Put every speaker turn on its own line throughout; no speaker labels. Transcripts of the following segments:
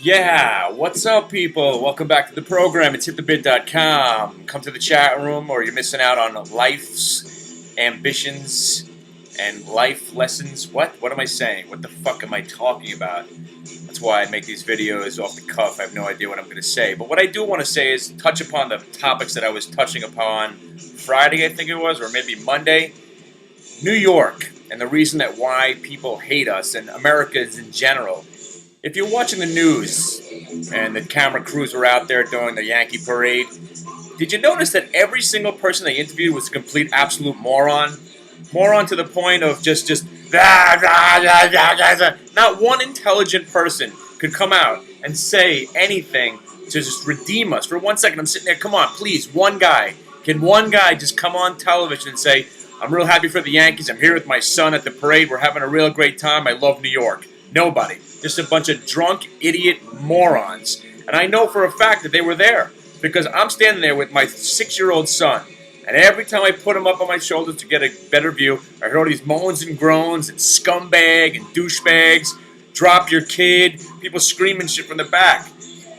Yeah, what's up, people? Welcome back to the program. It's hitthebid.com. Come to the chat room, or you're missing out on life's ambitions and life lessons. What am I saying? What the fuck am I talking about? That's why I make these videos off the cuff. I have no idea what I'm going to say. But what I do want to say is touch upon the topics that I was touching upon Friday, I think it was, or maybe Monday. New York, and the reason that why people hate us, and Americans in general. If you're watching the news and the camera crews were out there doing the Yankee parade, did you notice that every single person they interviewed was a complete absolute moron? Moron to the point of just not one intelligent person could come out and say anything to just redeem us. For 1 second, I'm sitting there, come on, please, one guy. Can one guy just come on television and say, I'm real happy for the Yankees, I'm here with my son at the parade, we're having a real great time, I love New York. Nobody. Just a bunch of drunk, idiot morons. And I know for a fact that they were there because I'm standing there with my 6-year-old son. And every time I put him up on my shoulders to get a better view, I heard all these moans and groans and scumbag and douchebags, drop your kid, people screaming shit from the back.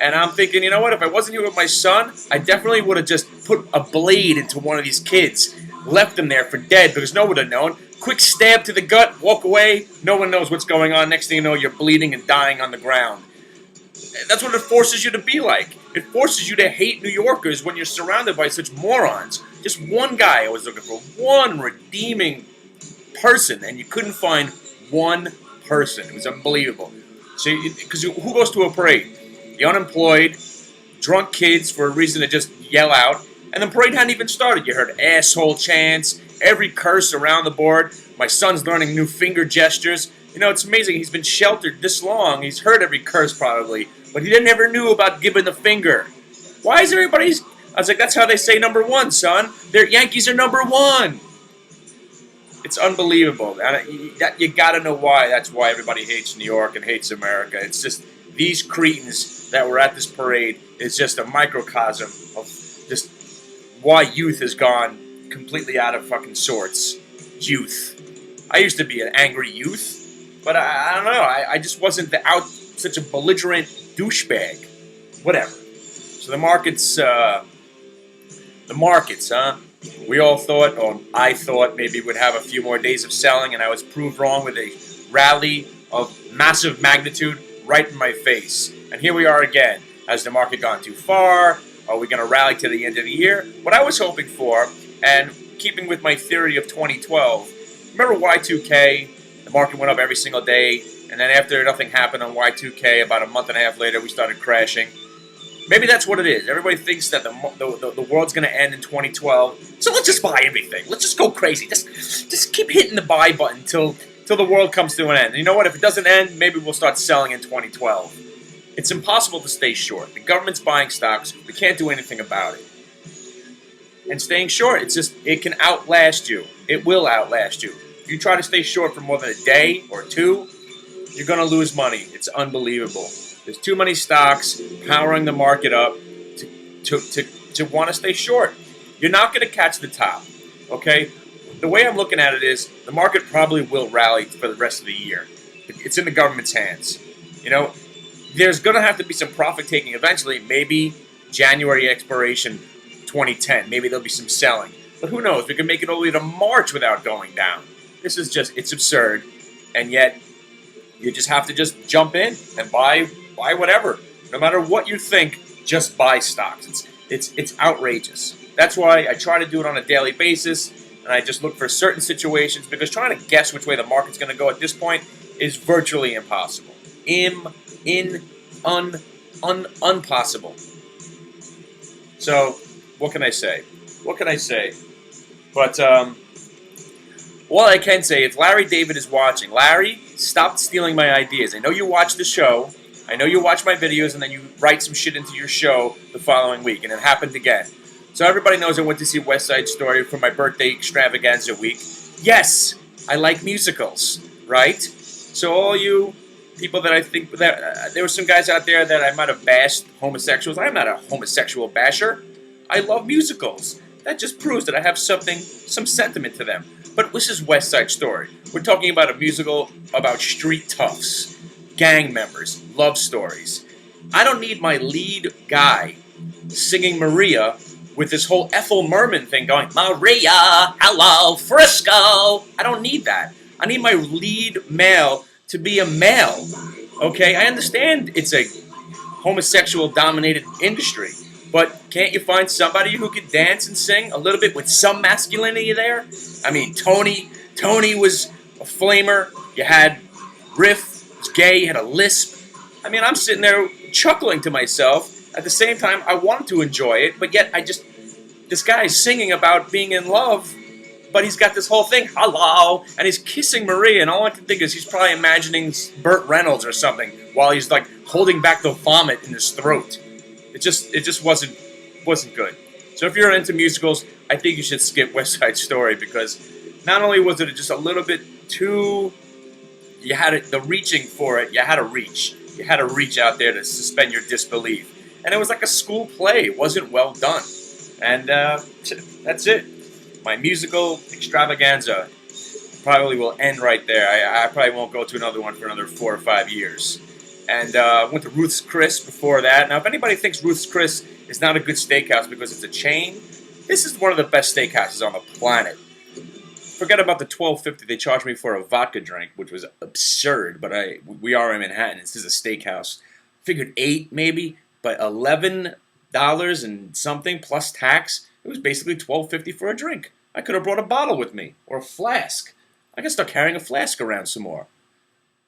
And I'm thinking, you know what, if I wasn't here with my son, I definitely would have just put a blade into one of these kids, left them there for dead because no one would have known. Quick stab to the gut, walk away, no one knows what's going on. Next thing you know, you're bleeding and dying on the ground. That's what it forces you to be like. It forces you to hate New Yorkers when you're surrounded by such morons. Just one guy I was looking for, one redeeming person, and you couldn't find one person. It was unbelievable. So, because who goes to a parade? The unemployed, drunk kids for a reason to just yell out, and the parade hadn't even started. You heard asshole chants, every curse around the board. My son's learning new finger gestures. You know, it's amazing. He's been sheltered this long. He's heard every curse probably, but he never knew about giving the finger. Why is everybody's... I was like, that's how they say number one, son. Their Yankees are number one. It's unbelievable. You got to know why. That's why everybody hates New York and hates America. It's just these cretins that were at this parade is just a microcosm of just why youth has gone completely out of fucking sorts. Youth. I used to be an angry youth, but I don't know. I just wasn't such a belligerent douchebag. Whatever. So the markets, huh? We all thought, or I thought, maybe we'd have a few more days of selling, and I was proved wrong with a rally of massive magnitude right in my face. And here we are again. Has the market gone too far? Are we going to rally to the end of the year? What I was hoping for, and keeping with my theory of 2012, remember Y2K? The market went up every single day, and then after nothing happened on Y2K, about a month and a half later, we started crashing. Maybe that's what it is. Everybody thinks that the world's going to end in 2012, so let's just buy everything. Let's just go crazy. Just keep hitting the buy button till the world comes to an end. And you know what? If it doesn't end, maybe we'll start selling in 2012. It's impossible to stay short. The government's buying stocks. We can't do anything about it. And staying short, it can outlast you. It will outlast you. If you try to stay short for more than a day or two, you're going to lose money. It's unbelievable. There's too many stocks powering the market up to want to stay short. You're not going to catch the top, okay? The way I'm looking at it is the market probably will rally for the rest of the year. It's in the government's hands. You know, there's going to have to be some profit taking eventually. Maybe January expiration 2010. Maybe there'll be some selling. But who knows? We can make it all the way to March without going down. This is just, it's absurd. And yet, you just have to just jump in and buy whatever. No matter what you think, just buy stocks. It's outrageous. That's why I try to do it on a daily basis, and I just look for certain situations, because trying to guess which way the market's going to go at this point is virtually impossible. Unpossible. So, what can I say? But, all I can say, if Larry David is watching, Larry, stop stealing my ideas. I know you watch the show. I know you watch my videos, and then you write some shit into your show the following week, and it happened again. So everybody knows I went to see West Side Story for my birthday extravaganza week. Yes, I like musicals, right? So all you people that I think that there were some guys out there that I might have bashed homosexuals. I'm not a homosexual basher. I love musicals. that just proves that I have some sentiment to them. But this is West Side Story. We're talking about a musical about street toughs, gang members, love stories. I don't need my lead guy singing Maria with this whole Ethel Merman thing going, Maria, hello, Frisco. I don't need that. I need my lead male to be a male. Okay, I understand it's a homosexual dominated industry, but can't you find somebody who could dance and sing a little bit with some masculinity there? I mean, Tony was a flamer. You had Riff, was gay, he had a lisp. I mean, I'm sitting there chuckling to myself. At the same time, I wanted to enjoy it, but yet this guy is singing about being in love, but he's got this whole thing, hello, and he's kissing Maria, and all I can think is he's probably imagining Burt Reynolds or something while he's like holding back the vomit in his throat. It just wasn't good. So if you're into musicals, I think you should skip West Side Story, because not only was it just a little bit too, the reaching for it, you had to reach. You had to reach out there to suspend your disbelief. And it was like a school play. It wasn't well done. And that's it. My musical extravaganza probably will end right there. I probably won't go to another one for another 4 or 5 years. And went to Ruth's Chris before that. Now, if anybody thinks Ruth's Chris is not a good steakhouse because it's a chain, this is one of the best steakhouses on the planet. Forget about the $12.50 they charged me for a vodka drink, which was absurd. But we are in Manhattan. This is a steakhouse. Figured $8 maybe, but $11 and something plus tax. It was basically $12.50 for a drink. I could have brought a bottle with me or a flask. I can start carrying a flask around some more.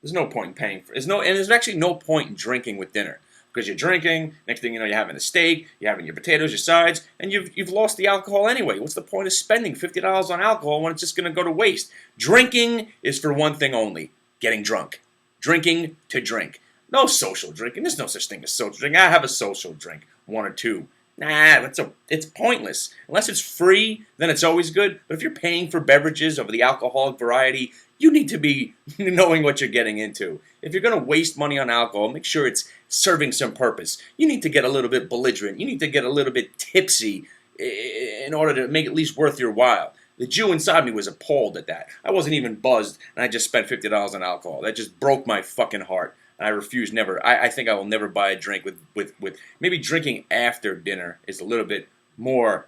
There's no point in paying for it. There's actually no point in drinking with dinner, because you're drinking. Next thing you know, you're having a steak, you're having your potatoes, your sides, and you've lost the alcohol anyway. What's the point of spending $50 on alcohol when it's just going to go to waste? Drinking is for one thing only: getting drunk. Drinking to drink. No social drinking. There's no such thing as social drinking. I have a social drink, 1 or 2. Nah, it's pointless. Unless it's free, then it's always good. But if you're paying for beverages of the alcoholic variety, you need to be knowing what you're getting into. If you're going to waste money on alcohol, make sure it's serving some purpose. You need to get a little bit belligerent. You need to get a little bit tipsy in order to make it at least worth your while. The Jew inside me was appalled at that. I wasn't even buzzed, and I just spent $50 on alcohol. That just broke my fucking heart. And I refuse never. I think I will never buy a drink with maybe drinking after dinner is a little bit more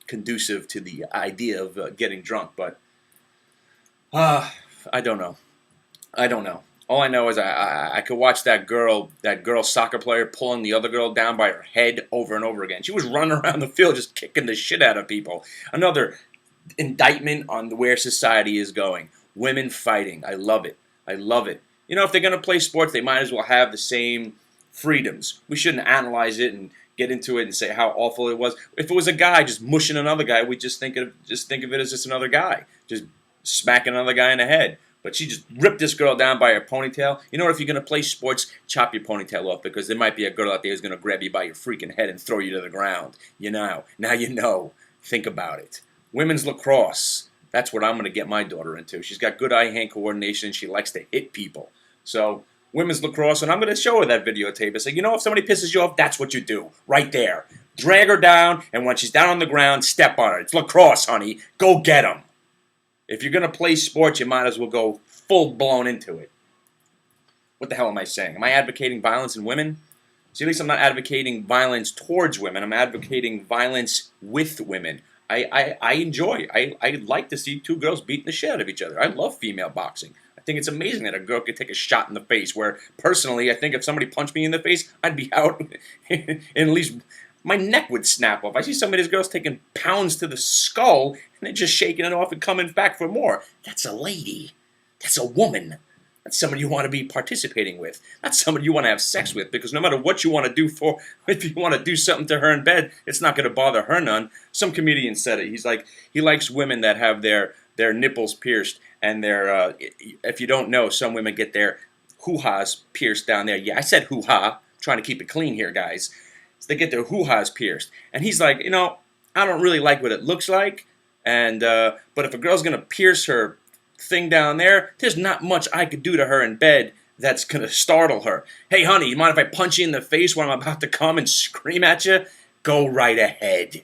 conducive to the idea of getting drunk. But I don't know. All I know is I could watch that girl soccer player pulling the other girl down by her head over and over again. She was running around the field just kicking the shit out of people. Another indictment on where society is going. Women fighting. I love it. You know, if they're going to play sports, they might as well have the same freedoms. We shouldn't analyze it and get into it and say how awful it was. If it was a guy just mushing another guy, we just think of it as just another guy, just smacking another guy in the head. But she just ripped this girl down by her ponytail. You know what? If you're going to play sports, chop your ponytail off, because there might be a girl out there who's going to grab you by your freaking head and throw you to the ground. You know. Now you know. Think about it. Women's lacrosse. That's what I'm going to get my daughter into. She's got good eye-hand coordination. She likes to hit people. So, women's lacrosse, and I'm going to show her that videotape and say, you know, if somebody pisses you off, that's what you do. Right there. Drag her down, and when she's down on the ground, step on her. It's lacrosse, honey. Go get them. If you're going to play sports, you might as well go full-blown into it. What the hell am I saying? Am I advocating violence in women? See, at least I'm not advocating violence towards women. I'm advocating violence with women. I like to see 2 girls beating the shit out of each other. I love female boxing. I think it's amazing that a girl could take a shot in the face, where, personally, I think if somebody punched me in the face, I'd be out, and at least my neck would snap off. I see some of these girls taking pounds to the skull, and they're just shaking it off and coming back for more. That's a lady. That's a woman. That's somebody you want to be participating with. That's somebody you want to have sex with, because no matter what you want to do if you want to do something to her in bed, it's not going to bother her none. Some comedian said it. He's like, he likes women that have their nipples pierced, and their, if you don't know, some women get their hoo-has pierced down there. Yeah, I said hoo-ha. I'm trying to keep it clean here, guys. So they get their hoo-has pierced. And he's like, you know, I don't really like what it looks like, and but if a girl's going to pierce her thing down there, there's not much I could do to her in bed that's going to startle her. Hey, honey, you mind if I punch you in the face when I'm about to come and scream at you? Go right ahead.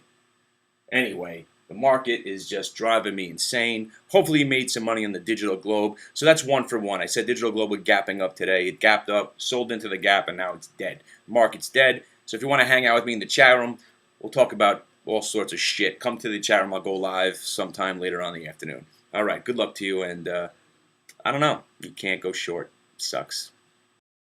Anyway, the market is just driving me insane. Hopefully, you made some money on the digital globe. So that's 1 for 1. I said digital globe was gapping up today. It gapped up, sold into the gap, and now it's dead. The market's dead. So if you want to hang out with me in the chat room, we'll talk about all sorts of shit. Come to the chat room. I'll go live sometime later on in the afternoon. All right. Good luck to you. And I don't know. You can't go short. Sucks.